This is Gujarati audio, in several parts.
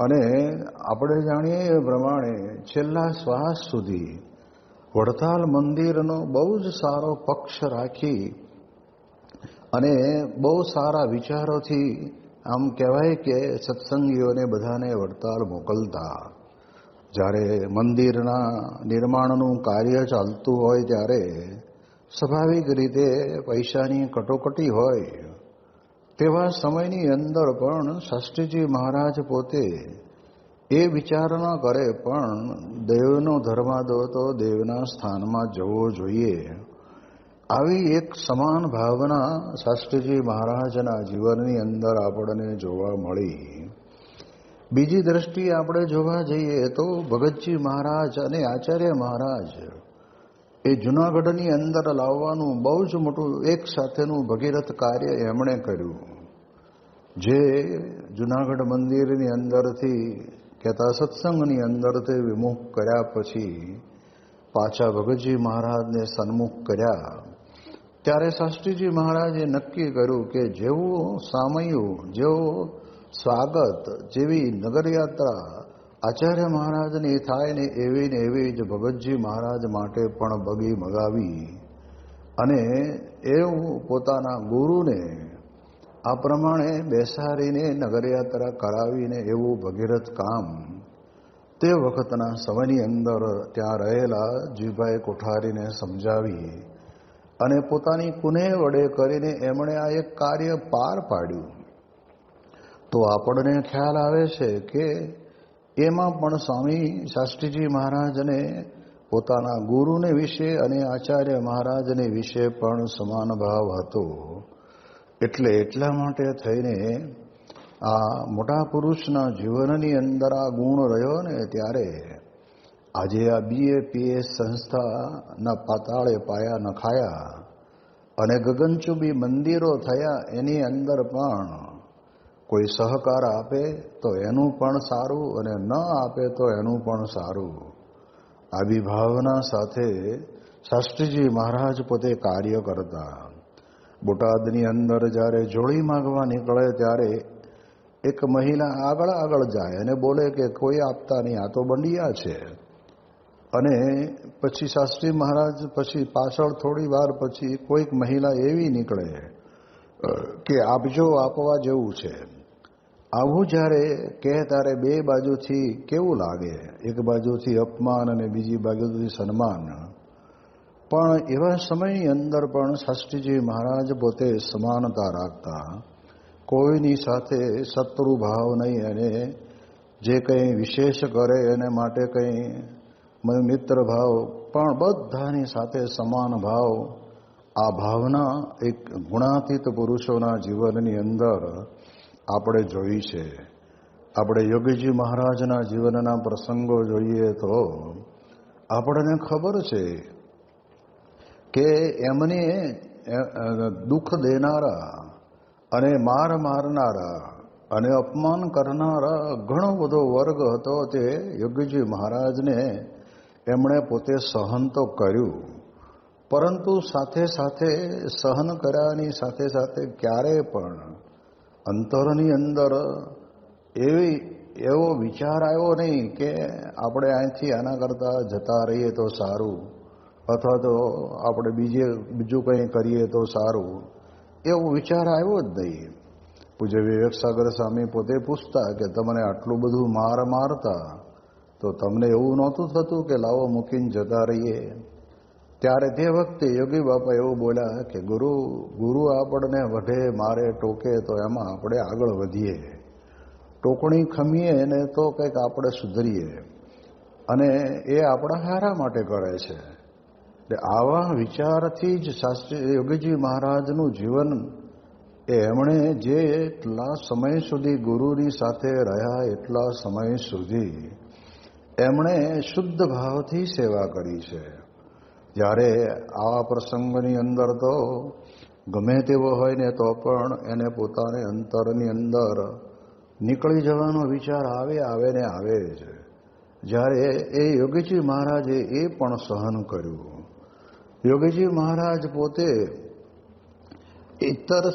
અને આપણે જાણીએ એ પ્રમાણે છેલ્લા શ્વાસ સુધી વડતાલ મંદિરનો બહુ જ સારો પક્ષ રાખી અને બહુ સારા વિચારોથી આમ કહેવાય કે સત્સંગીઓને બધાને વડતાલ મોકલતા. જ્યારે મંદિરના નિર્માણનું કાર્ય ચાલતું હોય ત્યારે સ્વાભાવિક રીતે પૈસાની કટોકટી હોય. તેવા સમયની અંદર પણ શાસ્ત્રીજી મહારાજ પોતે એ વિચાર ન કરે, પણ દેવનો ધર્માદો તો દેવના સ્થાનમાં જવો જોઈએ. આવી એક સમાન ભાવના શાસ્ત્રીજી મહારાજના જીવનની અંદર આપણને જોવા મળી. બીજી દ્રષ્ટિએ આપણે જોવા જઈએ તો ભગતજી મહારાજ અને આચાર્ય મહારાજ એ જૂનાગઢની અંદર લાવવાનું બહુ જ મોટું એક સાથેનું ભગીરથ કાર્ય એમણે કર્યું. જે જૂનાગઢ મંદિરની અંદરથી કહેતા સત્સંગની અંદરથી વિમુખ કર્યા પછી પાછા ભગતજી મહારાજને સન્મુખ કર્યા, ત્યારે શાસ્ત્રીજી મહારાજે નક્કી કર્યું કે જેવું સામયું, જેવું સ્વાગત, જેવી નગરયાત્રા આચાર્ય મહારાજની થાય ને એવી જ ભગતજી મહારાજ માટે પણ બગી મગાવી અને એવું પોતાના ગુરુને આ પ્રમાણે બેસાડીને નગરયાત્રા કરાવીને એવું ભગીરથ કામ તે વખતના સમયની અંદર ત્યાં રહેલા જીભાઈ કોઠારીને સમજાવી અને પોતાની કુને વડે કરીને એમણે આ એક કાર્ય પાર પાડ્યું. તો આપણને ખ્યાલ આવે છે કે એમાં પણ સ્વામી શાસ્ત્રીજી મહારાજને પોતાના ગુરુને વિશે અને આચાર્ય મહારાજને વિશે પણ સમાન ભાવ હતો. એટલા માટે થઈને આ મોટા પુરુષના જીવનની અંદર આ ગુણ રહ્યો ને ત્યારે આજે આ BAPS સંસ્થાના પાતાળે પાયા નખાયા અને ગગનચુંબી મંદિરો થયા. એની અંદર પણ કોઈ સહકાર આપે તો એનું પણ સારું અને ન આપે તો એનું પણ સારું. આવી ભાવના સાથે શાસ્ત્રીજી મહારાજ પોતે કાર્ય કરતા. બોટાદની અંદર જ્યારે જોડી માગવા નીકળે ત્યારે એક મહિલા આગળ જાય અને બોલે કે કોઈ આપતા નહીં, આ તો બંડિયા છે. અને પછી શાસ્ત્રી મહારાજ પછી પાછળ થોડી વાર પછી કોઈક મહિલા એવી નીકળે કે આપજો, આપવા જેવું છે. આવું જ્યારે કહે ત્યારે બે બાજુથી કેવું લાગે, એક બાજુથી અપમાન અને બીજી બાજુથી સન્માન. પણ એવા સમયની અંદર પણ શાસ્ત્રીજી મહારાજ પોતે સમાનતા રાખતા. કોઈની સાથે શત્રુ ભાવ નહીં અને જે કંઈ વિશેષ કરે એને માટે કંઈ મિત્ર ભાવ, પણ બધાની સાથે સમાન ભાવ. આ ભાવના એક ગુણાતીત પુરુષોના જીવનની અંદર આપણે જોઈ છે. આપણે યોગીજી મહારાજના જીવનના પ્રસંગો જોઈએ તો આપણને ખબર છે કે એમને દુઃખ દેનારા અને મારનારા અને અપમાન કરનારા ઘણો બધો વર્ગ હતો. તે યોગીજી મહારાજને એમણે પોતે સહન તો કર્યું, પરંતુ સાથે સાથે સહન કર્યાની સાથે સાથે ક્યારેય પણ અંતરની અંદર એવો વિચાર આવ્યો નહીં કે આપણે અહીંથી આના કરતાં જતા રહીએ તો સારું, અથવા તો આપણે બીજું કંઈ કરીએ તો સારું, એવો વિચાર આવ્યો જ નહીં. પૂજ્ય વિવેકસાગર સ્વામી પોતે પૂછતા કે તમને આટલું બધું મારતા તો તમને એવું નહોતું થતું કે લાવો મૂકીને જતા રહીએ? ત્યારે તે વખતે યોગી બાપા એવું બોલ્યા કે ગુરુ આપણને વઢે, મારે, ટોકે તો એમાં આપણે આગળ વધીએ, ટોકણી ખમીએ ને તો કંઈક આપણે સુધરીએ, અને એ આપણા હારા માટે કરે છે. એટલે આવા વિચારથી જ શાસ્ત્રી યોગીજી મહારાજનું જીવન એમણે જેટલા સમય સુધી ગુરુની સાથે રહ્યા એટલા સમય સુધી એમણે શુદ્ધ ભાવથી સેવા કરી છે. જ્યારે આવા પ્રસંગની અંદર તો ગમે તેવો હોય ને તો પણ એને પોતાને અંતરની અંદર નીકળી જવાનો વિચાર આવે ને આવે જ. જ્યારે એ યોગીજી મહારાજે એ પણ સહન કર્યું. યોગીજી મહારાજ પોતે ઇતર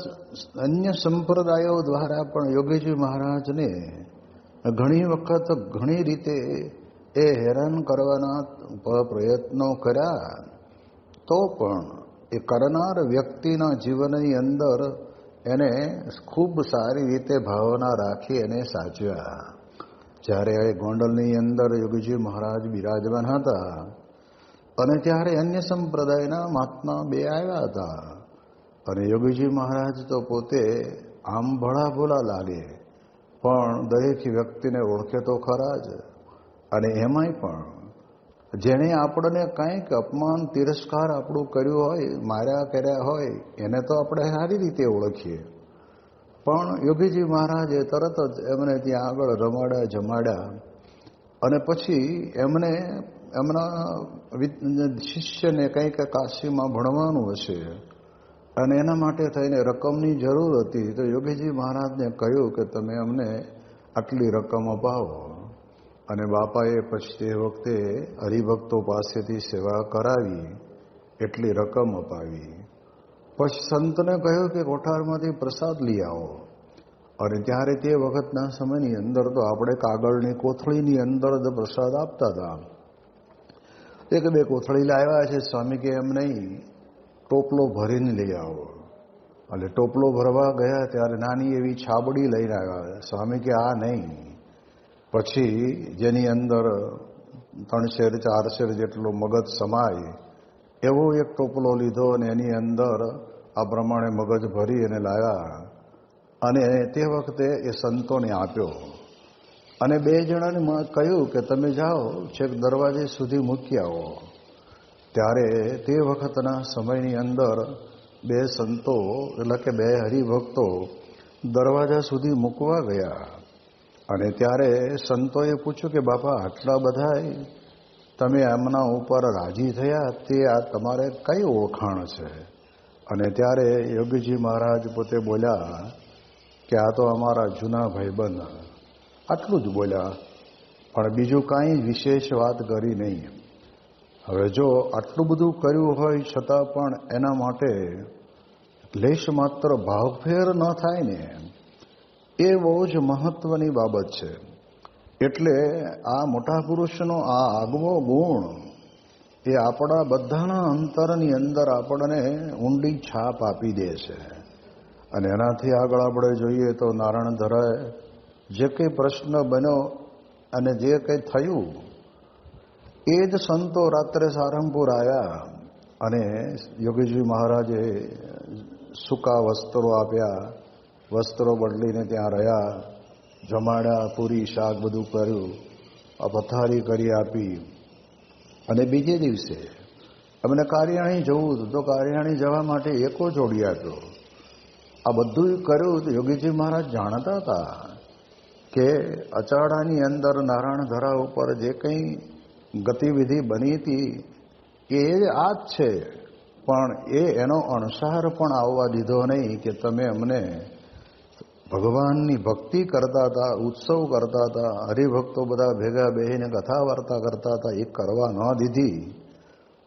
અન્ય સંપ્રદાયો દ્વારા પણ યોગીજી મહારાજને ઘણી વખત ઘણી રીતે એ હેરાન કરવાના પ્રયત્નો કર્યા, તો પણ એ કરનાર વ્યક્તિના જીવનની અંદર એને ખૂબ સારી રીતે ભાવના રાખી એને સાચવ્યા. જ્યારે એ ગોંડલની અંદર યોગીજી મહારાજ બિરાજમાન હતા અને ત્યારે અન્ય સંપ્રદાયના મહાત્મા બે આવ્યા હતા અને યોગીજી મહારાજ તો પોતે આમ ભલા ભોલા લાગે પણ દરેક વ્યક્તિને ઓળખે તો ખરા જ. અને એમાંય પણ જેણે આપણને કંઈક અપમાન તિરસ્કાર આપણું કર્યું હોય, માર્યા કર્યા હોય, એને તો આપણે સારી રીતે ઓળખીએ. પણ યોગીજી મહારાજે તરત જ એમને ત્યાં આગળ રમાડ્યા જમાડ્યા અને પછી એમને એમના શિષ્યને કંઈક કાશીમાં ભણવાનું હશે અને એના માટે થઈને રકમની જરૂર હતી. તો યોગીજી મહારાજને કહ્યું કે તમે અમને આટલી રકમ અપાવો. અને બાપાએ પછી તે વખતે હરિભક્તો પાસેથી સેવા કરાવી, એટલી રકમ અપાવી. પછી સંતને કહ્યું કે કોઠારમાંથી પ્રસાદ લઈ આવો. અને ત્યારે તે વખતના સમયની અંદર તો આપણે કાગળની કોથળીની અંદર જ પ્રસાદ આપતા હતા. એક બે કોથળી લાવ્યા છે સ્વામી કે એમ નહીં, ટોપલો ભરીને લઈ આવો. એટલે ટોપલો ભરવા ગયા ત્યારે નાની એવી છાબડી લઈને આવ્યા. સ્વામી કે આ નહીં. પછી જેની અંદર 3 શેર 4 શેર જેટલો મગજ સમાય એવો એક ટોપલો લીધો અને એની અંદર આ પ્રમાણે મગજ ભરી અને લાવ્યા અને તે વખતે એ સંતોને આપ્યો. અને 2 જણાને કહ્યું કે તમે જાઓ છેક દરવાજે સુધી મૂકી આવો. ત્યારે તે વખતના સમયની અંદર 2 સંતો એટલે કે 2 હરિભક્તો દરવાજા સુધી મૂકવા ગયા. અને ત્યારે સંતોએ પૂછ્યું કે બાપા આટલા બધા તમે એમના ઉપર રાજી થયા, તે આ તમારે કઈ ઓળખાણ છે? અને ત્યારે યોગીજી મહારાજ પોતે બોલ્યા કે આ તો અમારા જૂના ભાઈબંધ, આટલું જ બોલ્યા, પણ બીજું કાંઈ વિશેષ વાત કરી નહીં. હવે જો આટલું બધું કર્યું હોય છતાં પણ એના માટે લેશ માત્ર ભાવફેર ન થાય ને, એ બહુ જ મહત્વની બાબત છે. એટલે આ મોટા પુરુષનો આ આગવો ગુણ એ આપણા બધાના અંતરની અંદર આપણને ઊંડી છાપ આપી દે છે. અને એનાથી આગળ આપણે જોઈએ તો નારાયણ ધરાએ જે કંઈ પ્રશ્ન બન્યો અને જે કંઈ થયું એ જ સંતો રાત્રે સારંગપુર આવ્યા અને યોગીજી મહારાજે સૂકા વસ્ત્રો આપ્યા, વસ્ત્રો બદલીને ત્યાં રહ્યા, જમાડ્યા, પૂરી શાક બધું કર્યું, પથારી કરી આપી. અને બીજે દિવસે અમને કારિયાણી જવું હતું તો કારિયાણી જવા માટે એકો જોડી આપ્યો. આ બધું કર્યું તો યોગીજી મહારાજ જાણતા હતા કે અચાડાની અંદર નારાયણ ધરા ઉપર જે કંઈ ગતિવિધિ બની હતી એ આ જ છે, પણ એનો અણસાર પણ આવવા દીધો નહીં કે તમે અમને ભગવાનની ભક્તિ કરતા હતા, ઉત્સવ કરતા હતા, હરિભક્તો બધા ભેગા બેસીને કથા વાર્તા કરતા હતા, એ કરવા ન દીધી.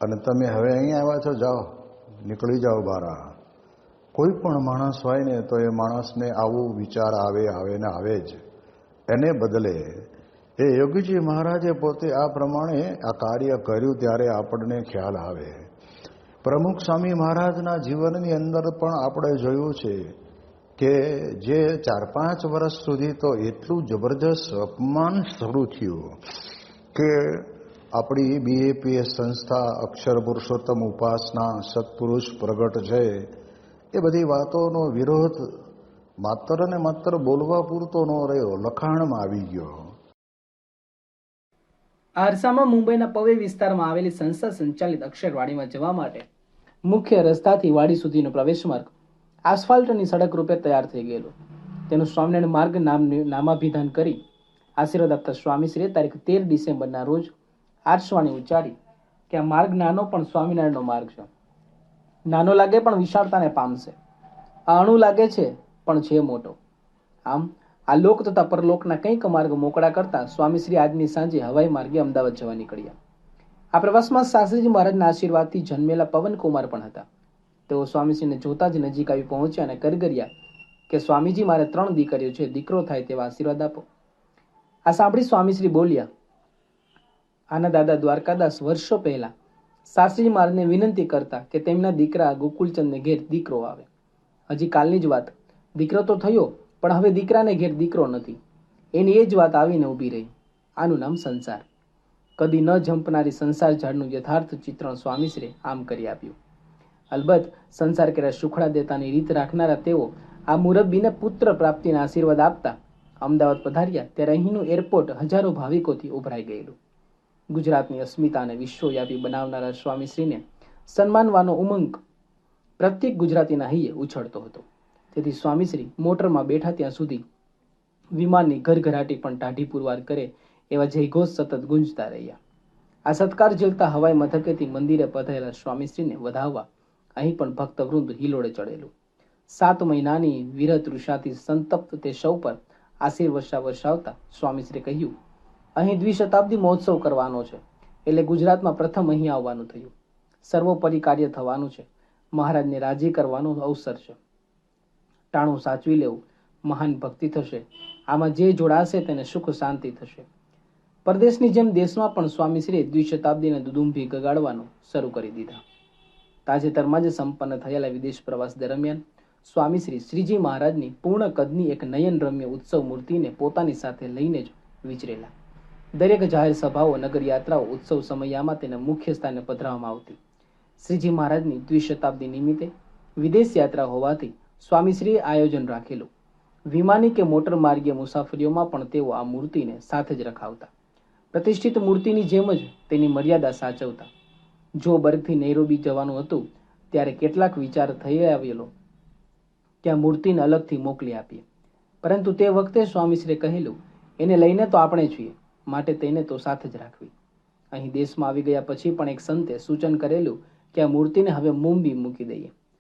અને તમે હવે અહીંયા આવ્યા છો, જાઓ નીકળી જાઓ બહાર. કોઈ પણ માણસ હોય ને તો એ માણસને આવું વિચાર આવે ને આવે જ. એને બદલે એ યોગીજી મહારાજે પોતે આ પ્રમાણે આ કાર્ય કર્યું ત્યારે આપણને ખ્યાલ આવે. પ્રમુખ સ્વામી મહારાજના જીવનની અંદર પણ આપણે જોયું છે કે જે 4-5 વર્ષ સુધી તો એટલું જબરજસ્ત અપમાન શરૂ થયું કે આપણી BAPS સંસ્થા અક્ષર પુરુષોત્તમ ઉપાસના સત્પુરુષ પ્રગટ છે એ બધી વાતોનો વિરોધ માત્ર ને માત્ર બોલવા પૂરતો ન રહ્યો, લખાણમાં આવી ગયો. આરસામાં મુંબઈના પવે વિસ્તારમાં આવેલી સંસ્થા સંચાલિત અક્ષરવાડીમાં જવા માટે મુખ્ય રસ્તાથી વાડી સુધીનો પ્રવેશ માર્ગ આસફાલ્ટની સડક રૂપે તૈયાર થઈ ગયેલો. તેનું સ્વામિનારાયણ માર્ગ નામાભિધાન કરી આશીર્વાદ આપતા સ્વામીશ્રીએ તારીખ 13 ડિસેમ્બરના રોજ આર્ષવાણી ઉચ્ચારી કે આ માર્ગ નાનો પણ સ્વામિનારાયણનો માર્ગ છે. નાનો લાગે પણ વિશાળતાને પામશે. આ અણુ લાગે છે પણ છે મોટો. આમ આ લોક તથા પરલોકના કંઈક માર્ગ મોકળા કરતા સ્વામીશ્રી આજની સાંજે હવાઈ માર્ગે અમદાવાદ જવા નીકળ્યા. આ પ્રવાસમાં શાસ્ત્રીજી મહારાજના આશીર્વાદથી જન્મેલા પવનકુમાર પણ હતા. તેઓ સ્વામીશ્રીને જોતા જ નજીક આવી પહોંચ્યા અને કરગર્યા કે સ્વામીજી, મારે 3 દીકરીઓ છે, દીકરો થાય તેવા આશીર્વાદ આપો. આ સાંભળી સ્વામીશ્રી બોલ્યા, આના દાદા દ્વારકાદાસ વર્ષો પહેલા શાસ્ત્રીજી મહારાજને વિનંતી કરતા કે તેમના દીકરા ગોકુલચંદને ઘેર દીકરો આવે. હજી કાલની જ વાત, દીકરો તો થયો પણ હવે દીકરાને ઘેર દીકરો નથી. એની એ જ વાત આવીને ઊભી રહી. આનું નામ સંસાર. કદી ન ઝંપનારી સંસાર ઝાડનું યથાર્થ ચિત્રણ સ્વામીશ્રીએ આમ કરી આપ્યું. અલબત્ત સંસાર કર્યા સુખડા દેતાની રીત રાખનારા તેઓ આ મુરબ્બીને પુત્ર પ્રાપ્તિના આશીર્વાદ આપતા અમદાવાદ પધાર્યા ત્યારે અહીંનું એરપોર્ટ હજારો ભાવિકોથી ઉભરાઈ ગયેલું. ગુજરાતની અસ્મિતાને વિશ્વવ્યાપી બનાવનારા સ્વામીશ્રીને સન્માનવાનો ઉમંગ પ્રત્યેક ગુજરાતીના હૈયે ઉછળતો હતો. તેથી સ્વામીશ્રી મોટરમાં બેઠા ત્યાં સુધી વિમાનની ઘરઘરાટી પણ ટાઢી પુરવાર કરે એવા જયઘોષ સતત ગુંજતા રહ્યા. આ સત્કાર ઝીલતા હવાઈ મથકેથી મંદિરે પધારેલા સ્વામીશ્રીને વધાવવા અહીં પણ ભક્તવૃંદ હિલોડે ચડેલું. 7 મહિનાની વિરહ તૃષાથી સંતપ્ત તે સૌ પર આશીર્વર્ષા વર્ષાવતા સ્વામીશ્રીએ કહ્યું, અહીં દ્વિશતાબ્દી મહોત્સવ કરવાનો છે એટલે ગુજરાતમાં પ્રથમ અહીં આવવાનું થયું. સર્વોપરી કાર્ય થવાનું છે. મહારાજને રાજી કરવાનો અવસર છે. ટાણું સાચવી લેવું, મહાન ભક્તિ થશે. આમાં જે જોડાશે તેને સુખ શાંતિ થશે. પરદેશની જેમ દેશમાં પણ સ્વામીશ્રીએ દ્વિશતાબ્દીને દુદુંભી ગગાડવાનું શરૂ કરી દીધા. તાજેતરમાં જ સંપન્ન થયેલા વિદેશ પ્રવાસ દરમિયાન સ્વામીશ્રી શ્રીજી મહારાજની પૂર્ણ કદની એક નયનરમ્ય ઉત્સવ મૂર્તિને પોતાની સાથે લઈને જ વિચરેલા. દરેક જાહેર સભાઓ, નગર યાત્રાઓ, ઉત્સવ સમયમાં તેને મુખ્ય સ્થાને પધરાવવામાં આવતી. શ્રીજી મહારાજની દ્વિશતાબ્દી નિમિત્તે વિદેશ યાત્રા હોવાથી સ્વામીશ્રીએ આયોજન રાખેલું. વિમાની કે મોટર માર્ગીય મુસાફરીઓમાં પણ તેઓ આ મૂર્તિને સાથે જ રખાવતા. પ્રતિષ્ઠિત મૂર્તિની જેમ જ તેની મર્યાદા સાચવતા. જો બર્ગથી નૈરોબી જવાનું હતું ત્યારે કેટલાક વિચાર થઈ આવેલો ત્યાં મૂર્તિને અલગથી મોકલી આપીએ, પરંતુ તે વખતે સ્વામીશ્રીએ કહેલું, એને લઈને તો આપણે છીએ, માટે તેને તો સાથે જ રાખવી. અહીં દેશમાં આવી ગયા પછી પણ એક સંતે સૂચન કરેલું કે આ મૂર્તિને હવે મુંબઈ મૂકી દઈએ.